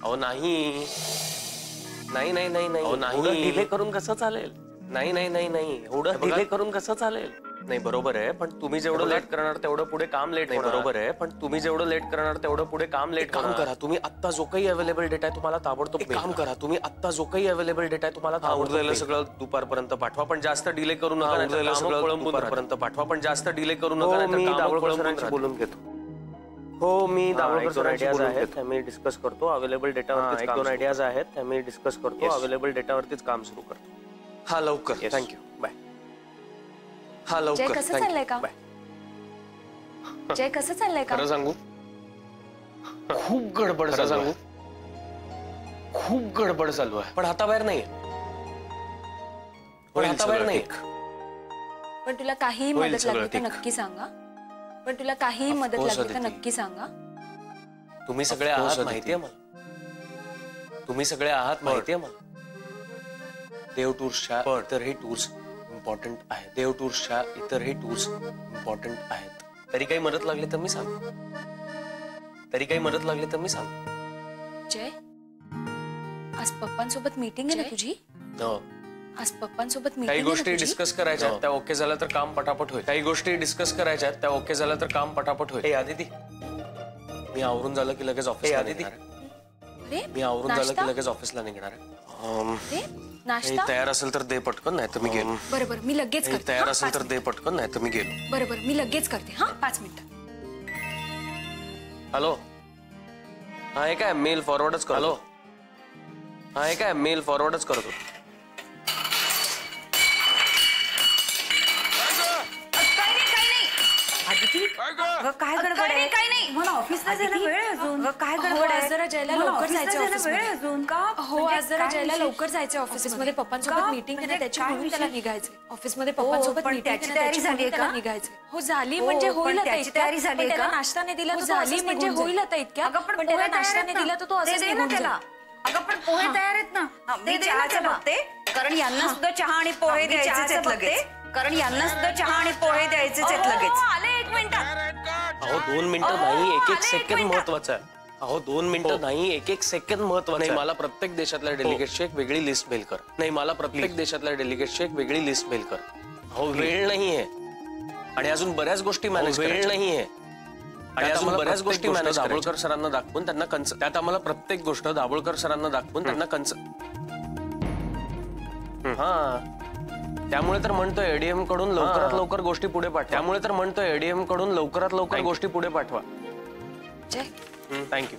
अहो नाही नाही नाही नाही नाही नाही डिले करून कसं चालेल? नाही नाही नाही नाही एवढं डिले करून कसं चालेल? नाही बरोबर आहे, पण तुम्ही जेवढं लेट करणार तेवढं पुढे काम लेट होणार. बरोबर आहे, पण तुम्ही जेवढं लेट करणार तेवढं पुढे काम लेट. काम करा तुम्ही आता जो काही अवेलेबल डेटा आहे तुम्हाला ताबडतोब काम करा. तुम्ही आता जो काही अवेलेबल डेटा आहे तुम्हाला ताबडतोब सगळं दुपारपर्यंत पाठवा, पण जास्त डिले करू नका. सगळं दुपारपर्यंत पाठवा, पण जास्त डिले करू नका. मी दाभोळकर सरांशी बोलून घेतो. हो मी दाभोळकर सरांशी आहेत, मी डिस्कस करतो. अवेलेबल डेटावरती एक दोन आयडियाज आहेत, मी डिस्कस करतो. अवेलेबल डेटावरतीच काम सुरू करतो. हा लवकर. थँक्यू. बाय. हा लवकर. कसं चाललंय का? जय कसं चाललंय का? खरं सांगू खूप गडबड चालू आहे. खूप गडबड चालू आहे, पण हाताबाहेर नाहीये. पण हाताबाहेर नाही. पण तुला काही मदत लागली तर नक्की सांगा. पण तुला काही मदत लागली तर नक्की सांगा. तुम्ही सगळे आहात माहितीये मला. तुम्ही सगळे आहात माहितीये मला. देव टूर्सच्या इतरही टूर्स इम्पॉर्टंट आहेत. देव टूर्सच्या इतरही टूर्स इम्पॉर्टंट आहेत. तरी काही मदत लागली तर मी सांग. तरी काही मदत लागली तर मी सांग. जय आज पप्पांसोबत मीटिंग आहे ना तुझी? आज पप्पांसोबत मीटिंग. काही गोष्टी डिस्कस करायच्या त्या ओके झाल्या तर काम पटापट होईल. काही गोष्टी डिस्कस करायच्या त्या ओके झाल्या तर काम पटापट होईल. आदिती मी आवरून झालं की लगेच ऑफिस. आदिती मी आवरून झालं की लगेच ऑफिसला निघणार आहे. नाश्ता तयार असेल तर दे पटकन, नाही तर मी गेलो. बरोबर मी लगेच करते. तयार असेल तर दे पटकन, नाही तर मी गेलो. बरोबर मी लगेच करते. हा 5 मिनिटं. हॅलो हा हे काय मेल फॉरवर्डच कर. हॅलो हा हे काय मेल फॉरवर्डच करतो. काय गडबड आहे? काही नाही मला ऑफिसला जायला वेळ आहे अजून. काय गडबड आहे? जरा जायला लवकर जायचं ऑफिसमध्ये अजून. का? हो आज जरा जायला लवकर जायचं ऑफिसमध्ये. पप्पांसोबत मीटिंग आहे त्याची म्हणून त्याला निघायचं. ऑफिसमध्ये पप्पांसोबत मीटिंग तयारी झाली का? निघायचं. हो झाली म्हणजे होईल आता. त्याची तयारी झाली का? नाश्ताने दिला तर झाली म्हणजे होईल आता इतक्या. पण त्याला नाश्ताने दिला तर तो असंच निघून जाईल. अगं पण पोहे तयार आहेत ना. मी चहाचं बघते, कारण यांना सुद्धा चहा आणि पोहे द्यायचेच आहेत लगेच. कारण यांना सुद्धा चहा आणि पोहे द्यायचेच आहेत लगेच. आले 1 मिनिट. अहो 2 मिनिटं नाही, 1-1 सेकंद महत्वाचं आहे. अहो 2 मिनिटं नाही, 1-1 सेकंद महत्वाचं आहे. मला प्रत्येक देशातल्या डेलिगेट्सची एक वेगळी लिस्ट मेल कर. नाही मला प्रत्येक देशातल्या डेलिगेट्सची एक वेगळी लिस्ट मेल कर. अहो वेळ नाहीये आणि अजून बऱ्याच गोष्टी मॅनेज वेळ नाहीये. आणि अजून बऱ्याच गोष्टी मॅनेज दाभोळकर सरांना दाखवून त्यांना त्यात आम्हाला प्रत्येक गोष्ट दाभोळकर सरांना दाखवून त्यांना हा त्यामुळे तर म्हणतोय एडीएम कडून लवकरात लवकर गोष्टी पुढे पाठवा. त्यामुळे तर म्हणतोय एडीएम कडून लवकरात लवकर गोष्टी पुढे पाठवा. जय थँक्यू.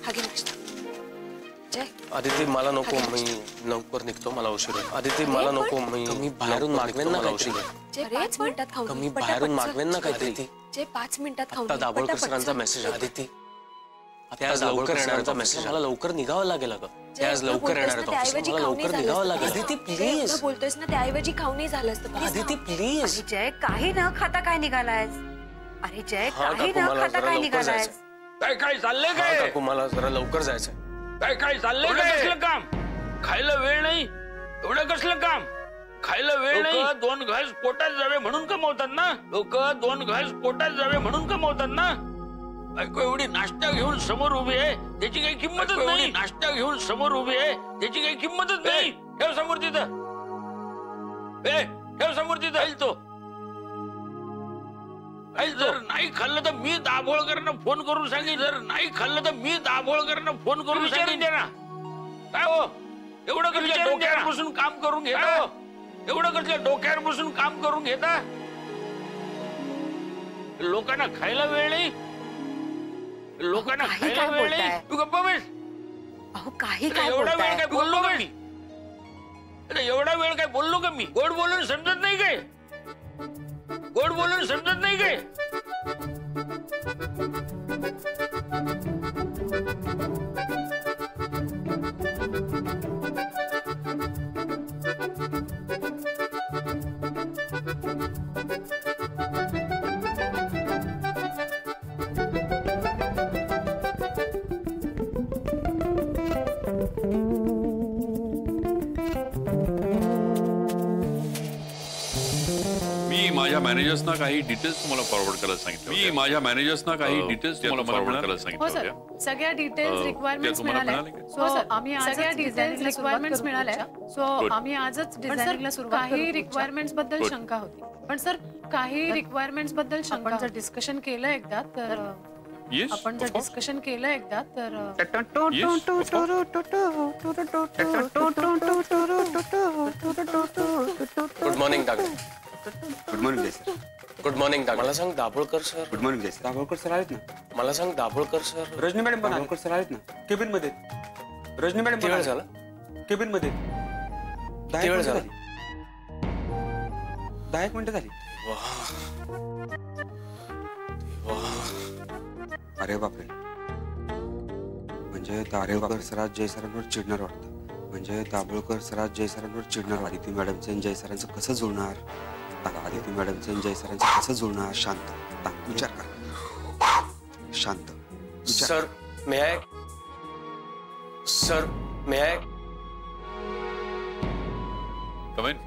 आदिती मला नको, मी लवकर निघतो, मला उशीर होईल. आदिती मला नको, मी बाहेरून मागवेन ना काहीतरी. 5 मिनिटात खाऊ. मी बाहेरून मागवेन ना काहीतरी. 5 मिनिटात खाऊ. आता दाभोळकर सरांचा मेसेज. आदिती आता आज लवकर येणारचा मेसेज. मला लवकर निघावं लागेल. अगं ते आज लवकर येणार आहे ऑफिस. मला लवकर निघावं लागेल. आदिती प्लीज. बोलतोयस ना त्याऐवजी खाऊन नाही झालं असतं. आदिती प्लीज. जय काही न खाता काय निघालायस? अरे जय काही न खाता काय निघालायस? काय चाललंय काय? काकू मला जरा लवकर जायचंय. काय चाललंय? कसलं काम? खायला वेळ नाही एवढं कसलं काम? खायला वेळ नाही. 2 घास पोटात जावे म्हणून कमवतात ना लोक. 2 घास पोटात जावे म्हणून कमवतात ना. बायको एवढी नाश्ता घेऊन समोर उभी आहे त्याची काही किंमतच नाही. नाश्ता घेऊन समोर उभी आहे त्याची काही किंमतच नाही. ठेव समोर तिथं. ठेव समोर तिथं. जर नाही खाल्लं तर मी दाभोळकरांना फोन करून सांगेन. जर नाही खाल्लं तर मी दाभोळकरांना फोन करून सांगेन. काय हो एवढं कसल्या डोक्यावर बसून काम करून घेता? एवढं कसल्या डोक्यावर बसून काम करून घेता? लोकांना खायला वेळ नाही. लोकांना खायला वेळ नाही. तू गप्पा बस. अहो काही काय एवढा वेळ काय बोललो का मी? एवढा वेळ काय बोललो का मी? गोड बोलून समजत नाही काय? गोड बोलून समजत नाही काय? माझ्या मॅनेजर्सना काही डिटेल्स तुम्हाला फॉरवर्ड करायला सांगितलं. मी माझ्या मॅनेजर्सना काही डिटेल्स तुम्हाला फॉरवर्ड करायला सांगितलं. सगळ्या डिटेल्स रिक्वायरमेंट्स मिळाल्या सो आम्ही सगळ्या डिटेल्स रिक्वायरमेंट्स मिळाल्या सो आम्ही आजच डिझायनिंगला सुरुवात काही रिक्वायरमेंट्स बद्दल शंका होती पण सर काही रिक्वायरमेंट्स बद्दल आपण जर डिस्कशन केलं एकदा तर आपण जर डिस्कशन केलं एकदा तर good morning Tagde. Good morning sir. Good morning Tagde. मला सांग Dabholkar sir. Good morning sir. Dabholkar sir आहेत ना. मला सांग दाभोळकर सर. रजनी मॅडम पण दाभोळकर सर आहेत ना केबिन मध्ये. रजनी मॅडम किती वेळ झाला? केबिन मध्ये. किती वेळ झाला? 10 मिनिटं झाली. अरे बापरे. म्हणजे दाभोळकर सरात जय सरांवर चिडणार वाटतं. म्हणजे दाभोळकर सरात जय सरांवर चिडणार. आदिती मॅडमचं आणि जय सरांचं कसं जुळणार? आदिती मॅडमचं आणि जय सरांचं कसं जुळणार? शांत विचार कर. शांत विचार. Sir may I. Sir may I. Come in.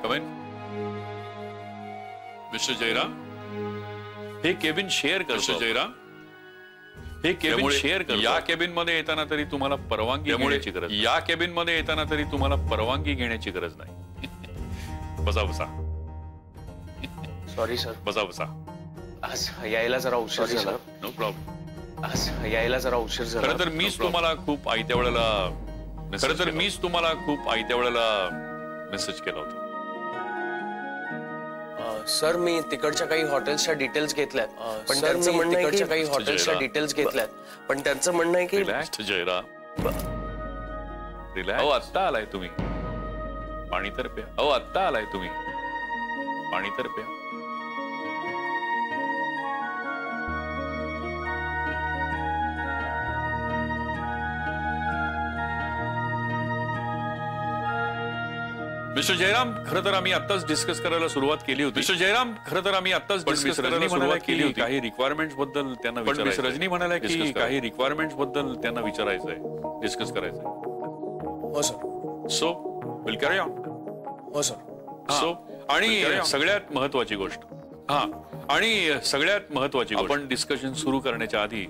Come in. Mister Jairam हे केबिन शेअर कर. मिस्टर जयराम हे केबिन शेअर कर. या केबिन मध्ये येताना तरी तुम्हाला परवानगी घेण्याची गरज. या केबिन मध्ये येताना तरी तुम्हाला परवानगी घेण्याची गरज नाही. बसा बसा. Sorry sir. बसा बसा. आज यायला जरा उशीर झाला. No problem. आज यायला जरा उशीर झाला. खरं तर मीच तुम्हाला खूप आयत्या वेळेला मेसेज केला होता. सर मी तिकडच्या काही हॉटेल्सच्या डिटेल्स घेतल्यात पण त्यांचं म्हणणं आहे की काही हॉटेल्सच्या डिटेल्स घेतल्यात पण त्यांचं म्हणणं आहे की रिलॅक्स जयराम. रिलॅक्स. आत्ता आलाय तुम्ही. पाणी तर प्या. आत्ता आलाय तुम्ही. पाणी तर प्या. मिस्टर जयराम खरं तर आम्ही आत्ताच डिस्कस करायला सुरुवात केली होती. मिस्टर जयराम खरं तर आम्ही आत्ताच डिस्कस करायला सुरुवात केली होती. काही रिक्वायरमेंट्स बद्दल त्यांना विचारायचं. रजनी म्हणाला की काही रिक्वायरमेंट्स बद्दल त्यांना विचारायचंय डिस्कस करायचंय. हो sir. So will carry on. हो सर. सो आणि सगळ्यात महत्वाची गोष्ट आपण डिस्कशन सुरू करण्याच्या आधी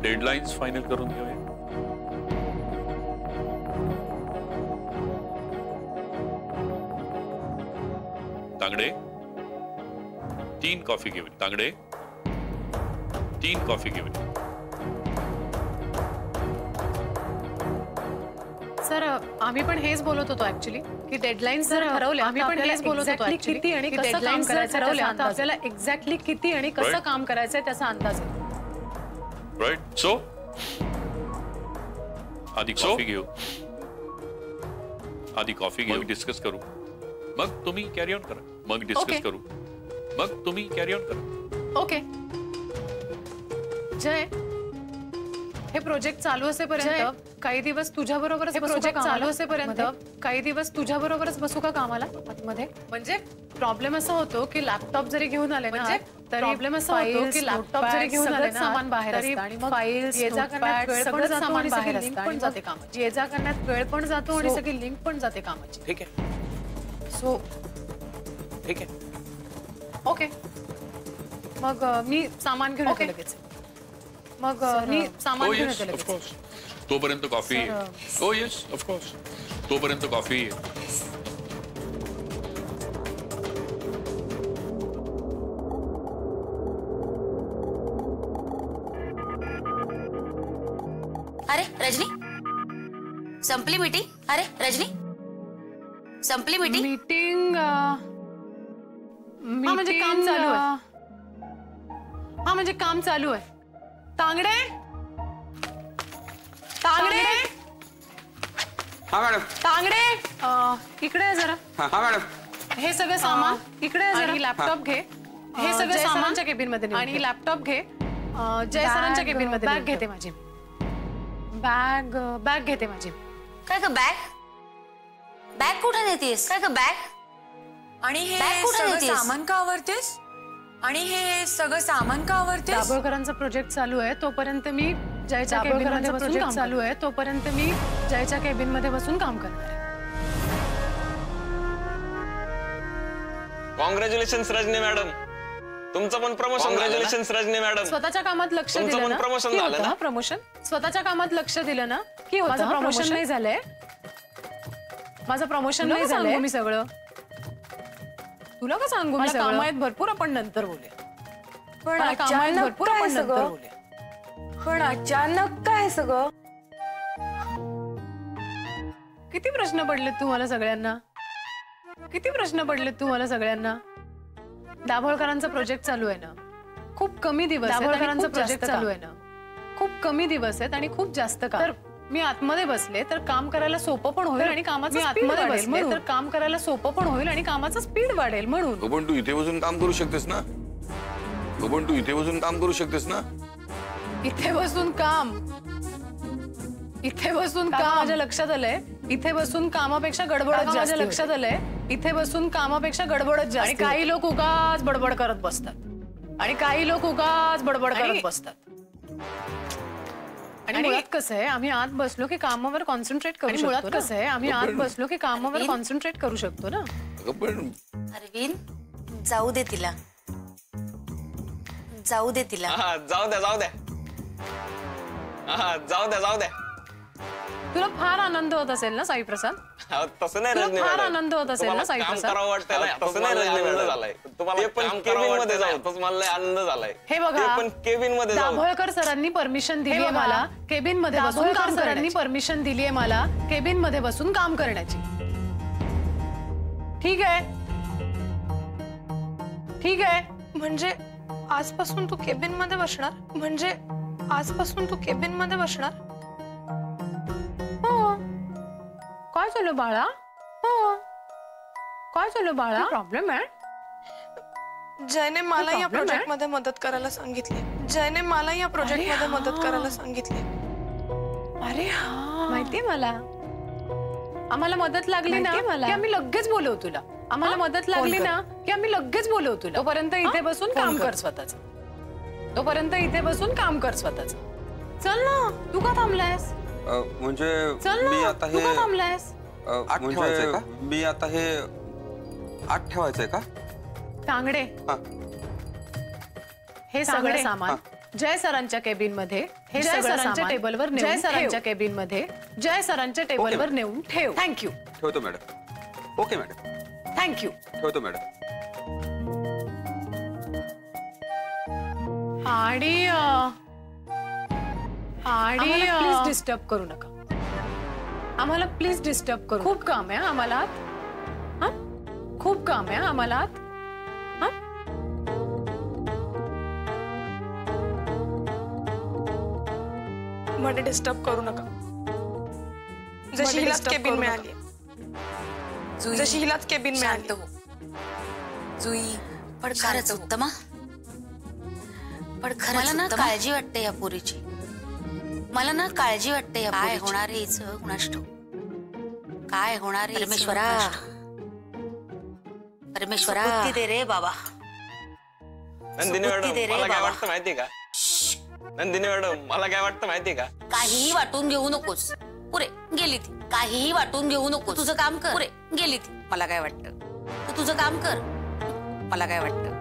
डेडलाईन्स फायनल करून घेऊया. तांगडे 3 कॉफी घेऊन. तांगडे 3 कॉफी घेऊन. सर आम्ही पण हेच बोलत होतो ऍक्च्युली की डेडलाईन्स जर ठरवल्या. आम्ही पण हेच बोलत होतो किती आणि कसं काम करायचं ठरवलं आता आपल्याला एक्झॅक्टली किती आणि कसं काम करायचंय त्याचा अंदाज आहे. राईट. सो आधी कॉफी घेऊ. डिस्कस करू मग तुम्ही कॅरी ऑन करा. मग डिस्कस करू मग तुम्ही कॅरी ऑन करा. ओके. जय हे प्रोजेक्ट चालू असेपर्यंत काही दिवस तुझ्याबरोबरच बसू का कामाला मध्ये. म्हणजे प्रॉब्लेम असा होतो की लॅपटॉप जरी घेऊन आले ना तरी प्रॉब्लेम असा होतो की लॅपटॉप जरी घेऊन आले सामान बाहेर असतं आणि मग फाईल्स ये जा करण्यात वेळ पण जातो आणि सगळी लिंक पण जाते कामाची. ये जा करण्यात वेळ पण जातो आणि सगळी लिंक पण जाते कामाची. ठीक आहे. सो ठीक आहे. ओके. मग मी सामान घेऊन येते लगेच. मग मी सामान घेऊन येते लगेच. तोपर्यंत कॉफी. ओ येस ऑफकोर्स. तोपर्यंत कॉफी. अरे रजनी संपली मीटिंग. अरे रजनी संपली मीटिंग. मीटिंग म्हणजे काम चालू आहे. म्हणजे काम चालू आहे. तांगडे हा मॅडम. तांगडे इकडे आहे जरा. हा मॅडम. हे सगळं सामान इकडे आहे जरा. लॅपटॉप घे. हे सगळं सामानच्या केबिन मध्ये आणि लॅपटॉप घे. जय सरांच्या केबिन मध्ये बॅग घेते माझी. बॅग घेते माझी. काय ग बॅग कुठे नेतेस? काय ग बॅग आणि हे सगळं सामान का आवरतेस? दाभोळकरांचा प्रोजेक्ट चालू आहे तोपर्यंत मी जयच्या केबिन मध्ये बसून काम करणार आहे. Congratulations Rajani madam. तुमचं पण प्रमोशन. Congratulations Rajani madam. स्वतःच्या कामात लक्ष दिलं ना? प्रमोशन झालं ना? प्रमोशन स्वतःच्या कामात लक्ष दिलं ना? की माझं प्रमोशन नाही झालंय. माझं प्रमोशन नाही झालंय. मी सगळं तुला का सांगू? मी काम आहेत भरपूर, आपण नंतर बोलूया. पण काम आहेत भरपूर, आपण नंतर बोलूया. पण अचानक काय सगळं? किती प्रश्न पडलेत तुम्हाला सगळ्यांना? किती प्रश्न पडलेत तुम्हाला सगळ्यांना? दाभोळकरांचा प्रोजेक्ट चालू आहे ना, खूप कमी दिवस. दाभोळकरांचा प्रोजेक्ट चालू आहे ना, खूप कमी दिवस आहेत आणि खूप जास्त काम. तर मी आतमध्ये बसले तर काम करायला सोपं पण होईल आणि कामाचं आतमध्ये बसले तर काम करायला सोपं पण होईल आणि कामाचं स्पीड वाढेल म्हणून. पण तू इथे बसून काम करू शकतेस ना? पण तू इथे बसून काम करू शकतेस ना? इथे बसून काम, इथे बसून काम माझ्या लक्षात आलंय. इथे बसून कामापेक्षा गडबडच माझ्या लक्षात आलंय. इथे बसून कामापेक्षा गडबडच जास्त. आणि काही लोक उगाच बडबड करत बसतात. आणि काही लोक उगाच बडबड करत बसतात. आणि मुळात कसं आहे, आम्ही आत बसलो की कामावर कॉन्सन्ट्रेट करू शकतो. मुळात कसं आहे, आम्ही आत बसलो की कामावर कॉन्सन्ट्रेट करू शकतो ना. पण अरविंद जाऊ दे तिला, जाऊ दे तिला. जाऊ द्या जाऊ द्या. जाऊ द्या जाऊ द्या. तुला फार आनंद होत असेल ना साई प्रसाद? तसं नाही तुला रजनी फार मॅडम. आनंद होत असेल ना साई काम प्रसाद? करावं वाटतंय ना. तसं नाही रजनी मॅडम झालाय. तुम्हाला पण केबिन मध्ये जाऊ. तसं मला आनंद झालाय. हे बघा, पण केबिन मध्ये जाऊ. दाभोळकर सरांनी परमिशन दिली आहे मला केबिन मध्ये बसून काम. सरांनी परमिशन दिली आहे मला केबिन मध्ये बसून काम करण्याची. ठीक आहे, ठीक आहे. म्हणजे आजपासून तू केबिन मध्ये बसणार? म्हणजे आजपासून तू केबिन मध्ये बसणार? हो. काय झालं बाळा? हो, काय झालं बाळा? प्रॉब्लेम आहे? जयने मला या प्रोजेक्ट मध्ये मदत करायला सांगितली. जयने मला या प्रोजेक्ट मध्ये मदत करायला सांगितली. अरे हा, माहितीये मला. आम्हाला मदत लागली ना की आम्ही लगेच बोलवू तुला. आम्हाला मदत लागली ना की आम्ही लगेच बोलवू तुला. तोपर्यंत इथे बसून काम कर स्वतःच. तोपर्यंत इथे बसून काम कर स्वतःच. चल ना, तू का थांबलायस? म्हणजे चल मी ना, आता तू हे का थांबलायस? म्हणजे मी आता हे आत ठेवायचंय का? तांगडे, हा. हे सगळं सामान जय सरांच्या केबिन मध्ये, हे सरांच्या टेबलवर, जय सरांच्या केबिन मध्ये, जय सरांच्या टेबलवर नेऊन ठेव. थँक्यू. ठेवतो मॅडम. Okay madam. थँक्यू. ठेवतो मॅडम. आणि प्लीज डिस्टर्ब करू नका. आम्हाला प्लीज डिस्टर्ब करू. खूप काम आहे आम्हाला. हा, खूप काम आहे आम्हाला. मध्ये डिस्टर्ब करू नका. जशी हिलाच केबिन मिळाली, जशी हिलाच केबिन मिळाली. जुई, पण खरंच उत्तमा, पण खरंच मला ना काळजी वाटते या पोरीची. मला ना काळजी वाटते या काय होणार आहे हिचं कुणास ठाऊक. काय होणार आहे? परमेश्वरा, परमेश्वरा बुद्धी दे रे बाबा. नंदिनी मॅडम, मला काय वाटतं माहितीये का? नंदिनी मॅडम, मला काय वाटतं माहितीये का? काहीही वाटून घेऊ नकोस. पुरे गेली ती. काहीही वाटून घेऊ नको. तुझं काम कर. पुरे गेली ती. मला काय वाटतं, तू तुझं काम कर. मला काय वाटतं,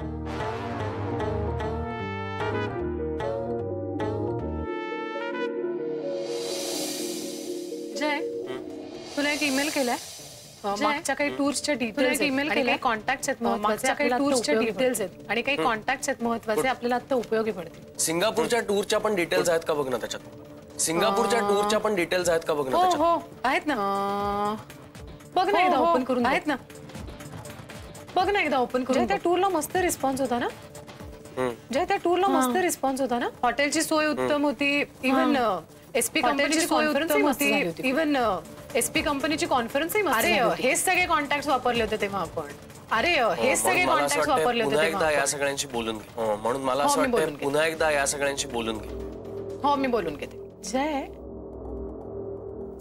जय, तुला एक ईमेल केलाय मागच्या काही टूर्सच्या डिटेल्स. ईमेल केलाय, कॉन्टॅक्ट्स आहेत मागच्या काही टूर्सच्या डिटेल्स आहेत आणि काही कॉन्टॅक्ट्स आहेत महत्त्वाचे, आपल्याला आता उपयोगी पडतील. सिंगापूरच्या टूरच्या पण डिटेल्स आहेत का बघ ना त्याच्यात. सिंगापूरच्या टूरच्या पण डिटेल्स आहेत का बघ ना हो त्याच्यात. हो आहेत ना. बघ ना एकदा ओपन करून. आहेत ना, बघ ना एकदा ओपन करून. त्या टूरला मस्त रिस्पॉन्स होता ना. जय, त्या टूरला मस्त रिस्पॉन्स होता ना. हॉटेलची सोय उत्तम होती. इव्हन एसपी कंपनीची सोय उत्तम होती. इव्हन एसपी कंपनीची कॉन्फरन्स. अरे हेच सगळे कॉन्टॅक्ट वापरले होते तेव्हा आपण. अरे हेच सगळे कॉन्टॅक्ट वापरले होते पुन्हा तेव्हा. एकदा या सगळ्यांशी बोलून घे. म्हणून मला असं वाटतं पुन्हा एकदा या सगळ्यांशी बोलून घे. हो, मी बोलून घेते. जय,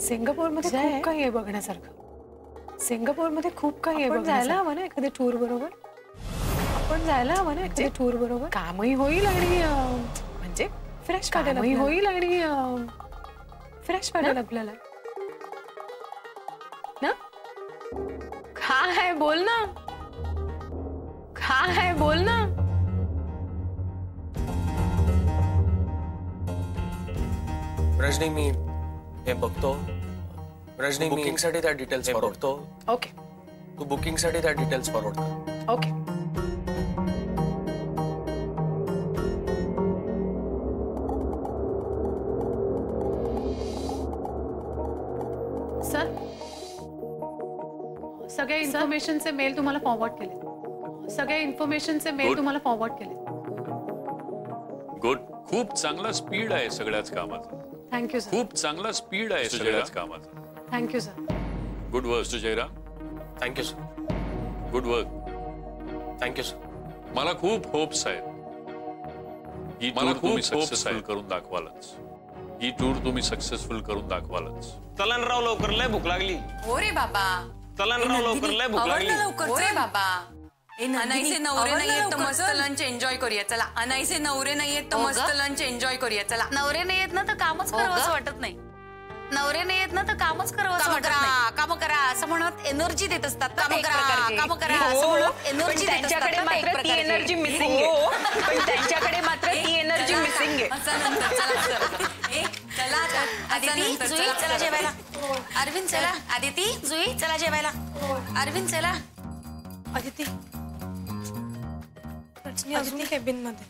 सिंगापूरमध्ये खूप काही आहे बघण्यासारखं. सिंगापूरमध्ये खूप काही आहे. आपण जायला हवं ना एखाद्या टूर बरोबर. आपण जायला हवं ना एखाद्या टूर बरोबर. कामही होईल आणि म्हणजे फ्रेश वाटेल. होईल आणि फ्रेश वाटेल आपल्याला ना. काय बोल ना, काय बोल ना. रजनी मी हे बघतो. रजनी बुकिंग साठी त्या डिटेल्स बघतो. ओके तू बुकिंग साठी त्या डिटेल्स फॉरवर्ड कर. ओके. सर सगळ्या इन्फॉर्मेशनचे मेल तुम्हाला फॉरवर्ड केले. सगळ्या इन्फॉर्मेशनचे मेल तुम्हाला फॉरवर्ड केले. गुड. खूप चांगला स्पीड आहे सगळ्याच कामाचा. Thank you sir. खूप चांगला स्पीड आहे सगळ्याच कामाचा. Thank you sir. Good work mister Jairam. Thank you sir. Good work. Thank you sir. मला खूप होप्स आहेत. ही टूर तुम्ही सक्सेसफुल करून दाखवालच. ही टूर तुम्ही सक्सेसफुल करून दाखवालच. चला ना राव लवकर, लय भूक लागली. हो रे बाबा. चला ना राव लवकर, लय भूक लागली. हो रे बाबा. अनाईचे नवरे नाहीयेत तर मस्त लंच एन्जॉय करूया. चला. अनाईचे नवरे नाहीयेत तर मस्त लंच एन्जॉय करूया. चला. नवरे नाहीयेत ना तर कामच करावं असं वाटत नाही. नवरे नाहीयेत ना तर कामच करावं असं वाटत नाही. काम करा असं म्हणत एनर्जी देत असतात. काम करा काम करा असं म्हणत एनर्जी देत असतात. त्यांच्याकडे मात्र ती एनर्जी मिसिंग आहे. पण त्यांच्याकडे मात्र ती एनर्जी मिसिंग आहे. चला आदिती जुई चला जेवायला. अरविंद चला. आदिती जुई चला जेवायला. अरविंद चला. अदिती अजून केबिन मध्ये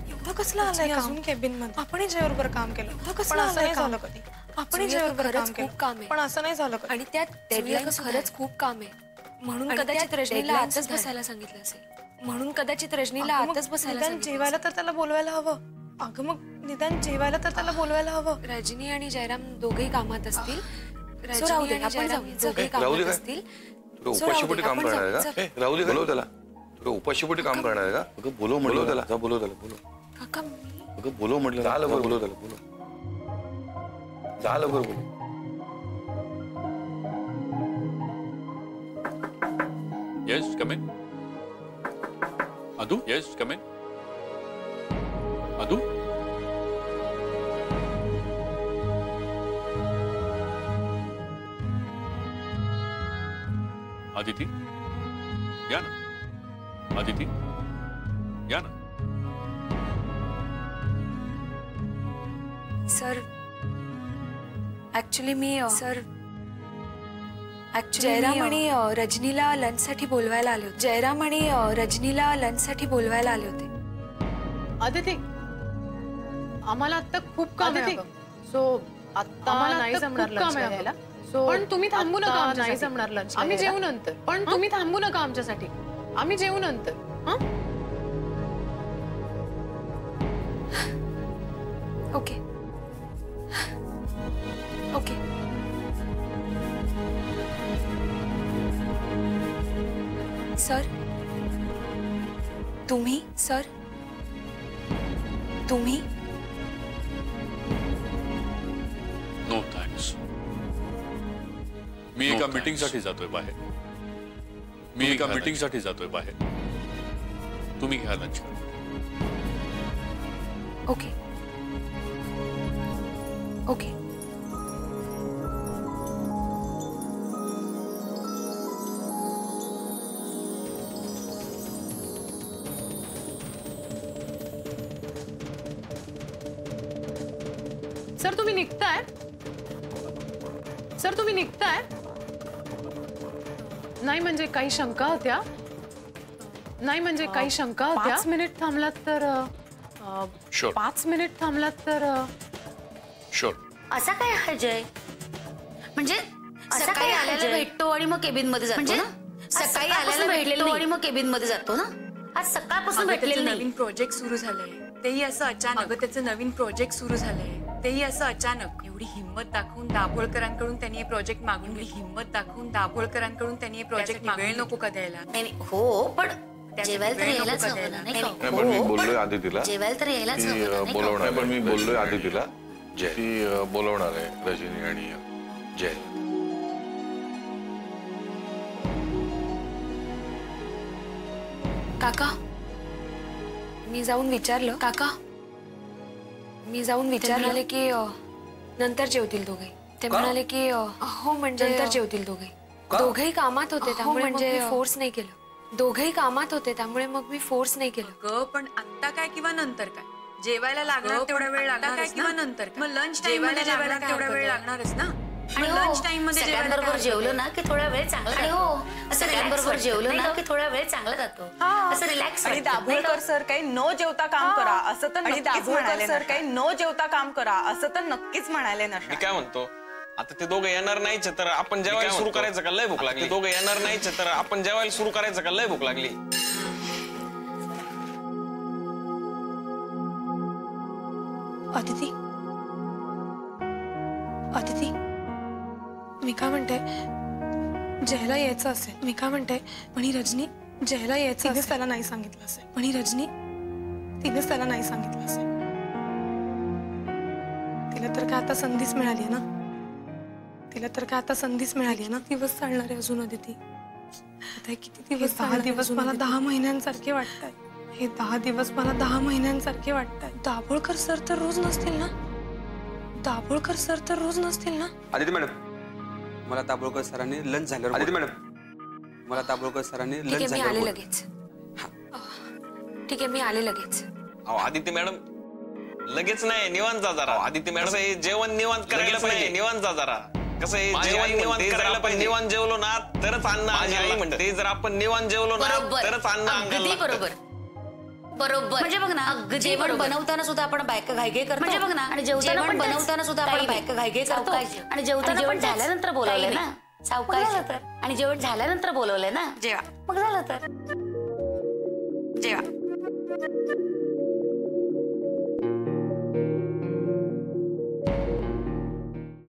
एवढं कसलं आलंय अजून केबिन मध्ये. आपण जयबरोबर काम केलं. पण असं नाही झालं कधी. आपण जयबरोबर काम केलं पण असं नाही झालं कधी. आणि त्यात डेडलाईन खरंच खूप काम आहे. म्हणून कदाचित रजनीला आताच बसायला सांगितलं असेल. म्हणून कदाचित रजनीला आताच बसायला निदान जेवायला तर त्याला बोलवायला हवं. अगं मग निदान जेवायला तर त्याला बोलवायला हवं. रजनी आणि जयराम दोघेही कामात असतील. रजनी आणि जयराम दोघेही कामात असतील. उपाशीपोटी काम करणार आहे का? राहू दे. बोलव त्याला. उपाशीपोटी काम करणार आहे का? अगं बोलव म्हटलं त्याला. बोलव त्याला. बोलव. काका अगं बोलव म्हटलं. झालं बरं. बोलव त्याला. बोलव. झालं बरं. बोलव. Yes, come in. Adu? Yes, come in. Adu? Aditi? या ना. Aditi? या ना. सर ऍक्च्युली मी जयराम आणि रजनीला लंच साठी बोलवायला आले होते. जयराम आणि रजनीला लंच साठी बोलवायला आले होते. अदिती आम्हाला आता खूप काम आहे. सो आता नाही जमणार लंच घ्यायला. सो पण तुम्ही थांबू नका. नाही जमणार लंच. आम्ही जेवू नंतर. पण तुम्ही थांबू नका आमच्यासाठी. आम्ही जेवू नंतर. Okay okay. सर तुम्ही नो थँक्स. मी एका मीटिंग साठी जातोय बाहेर. तुम्ही घ्या लंच. Okay okay. सर तुम्ही निघताय. नाही म्हणजे काही शंका होत्या. 5 मिनिट थांबलात तर. 5 मिनिट थांबलात तर. शुअर. असा काय अजय? म्हणजे सकाळी आल्याला भेटतो आणि मग केबिन मध्ये जातो ना. सकाळी आल्याला भेटलेलो आणि मग केबिन मध्ये जातो ना. आज सकाळपासून भेटलेलं नाही. नवीन प्रोजेक्ट सुरू झालंय तेही असं अचानक. अगं त्याचं नवीन प्रोजेक्ट सुरू झालंय तेही असं अचानक. एवढी हिंमत दाखवून दाभोळकरांकडून त्यांनी हे प्रोजेक्ट मागून वेळ नको का द्यायला. हो पण जेवायला तर यायलाच हवं ना. नाही पण मी बोललोय आदितीला. जेवायला तर यायलाच हवं. बोलवणार. पण मी बोललोय आदितीला ती बोलवणार आहे रजनी आणि जय. काका मी जाऊन विचारलं की नंतर जेवतील दोघे. ते म्हणाले की हो म्हणजे नंतर जेवतील दोघे. दोघेही कामात होते त्यामुळे म्हणजे फोर्स नाही केलं. पण आत्ता काय किंवा नंतर काय जेवायला लागणार तेवढा वेळ लागणार किंवा नंतर मग लंच टाइम मध्ये जेवायला तेवढा वेळ लागणारच ना. आणि लंच टाइम मध्ये सगळ्यांबरोबर जेवलो ना की थोडा वेळ चांगला जातो. सगळ्यांबरोबर जेवलो ना की थोडा वेळ चांगला जातो. असं रिलॅक्स. आणि दाभोळकर सर काही न जेवता काम करा असं तर नक्कीच म्हणाले. सर काही न जेवता काम करा असं तर नक्कीच म्हणाले ना. मी काय म्हणतो, आता ते दोघं येणार नाहीच तर आपण जेवायला सुरू करायचं का? लय भूक लागली. ते दोघं येणार नाहीच तर आपण जेवायला सुरू करायचं का? लय भूक लागली. अदिती, अदिती, मी काय म्हणते, जयला यायचं असेल. मी काय म्हणते, पण ही रजनी जयला यायचं असेल त्याला नाही सांगितलं असेल. पण ही रजनी तिनेच त्याला नाही सांगितलं असेल. तिला तर काय आता संधीच मिळाली आहे ना. तिला तर काय आता संधीच मिळाली आहे ना. दिवस चालणार आहे अजून अदिती. आता किती दिवस? 10 दिवस मला 10 महिन्यांसारखे वाटतात. हे 10 दिवस मला 10 महिन्यांसारखे वाटतात. दाभोळकर सर तर रोज नसतील ना. दाभोळकर सर तर रोज नसतील ना. आदिती मॅडम, मला दाभोळकर सरांनी लंच झाल्यावर. आदिती मॅडम, मला दाभोळकर सरांनी लंच झाल्यावर. आले लगेच. ठीक आहे, मी आले लगेच. अहो आदित्य मॅडम, लगेच नाही, निवांत जा जरा. आदित्य मॅडम, जेवण निवांत करायला पाहिजे. निवांत जा जरा. कसं आहे, जेवण निवांत करायला पाहिजे. निवांत जेवलो ना तरच अन्न अंगाला लागतं. ते जर आपण निवांत जेवलो ना तरच अन्न अंगाला लागतं. बरोबर बरोबर. म्हणजे बघ ना, जेवण बनवताना सुद्धा आपण बायका घाईघाई करतो. म्हणजे बघ ना, आणि जेवण बनवताना सुद्धा आपण बायका घाईघाई करतो. आणि जेवताना जेवण झाल्यानंतर बोलवलंय ना. सावकाश. आणि जेवण झाल्यानंतर बोलवलंय ना. जेवा. मग झालं तर जेवा.